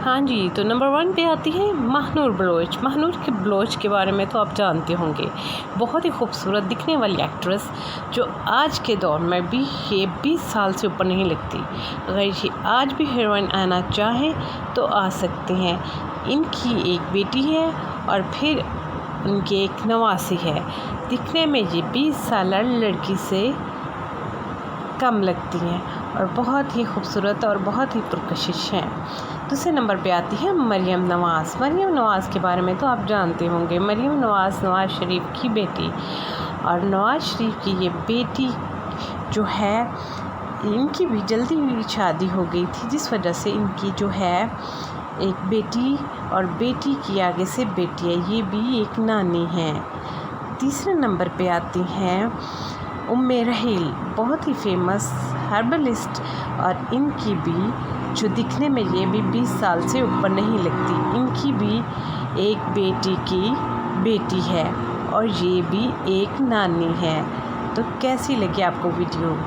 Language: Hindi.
हाँ जी, तो नंबर 1 पे आती है महानूर बलोच। महानूर के बलोच के बारे में तो आप जानते होंगे, बहुत ही खूबसूरत दिखने वाली एक्ट्रेस जो आज के दौर में भी ये 20 साल से ऊपर नहीं लगती। अगर ये आज भी हीरोइन आना चाहे तो आ सकते हैं। इनकी एक बेटी है और फिर उनकी एक नवासी है। दिखने में ये 20 साल लड़की से कम लगती हैं और बहुत ही खूबसूरत और बहुत ही पुरकशिश हैं। दूसरे नंबर पे आती है मरियम नवाज़। मरियम नवाज़ के बारे में तो आप जानते होंगे। मरियम नवाज़ नवाज़ शरीफ की बेटी, और नवाज़ शरीफ की ये बेटी जो है, इनकी भी जल्दी हुई शादी हो गई थी, जिस वजह से इनकी जो है एक बेटी और बेटी की आगे से बेटी है, ये भी एक नानी है। तीसरे नंबर पे आती हैं उम्मे रहील, बहुत ही फेमस हर्बलिस्ट, और इनकी भी जो दिखने में ये भी 20 साल से ऊपर नहीं लगती। इनकी भी एक बेटी की बेटी है और ये भी एक नानी है। तो कैसी लगी आपको वीडियो?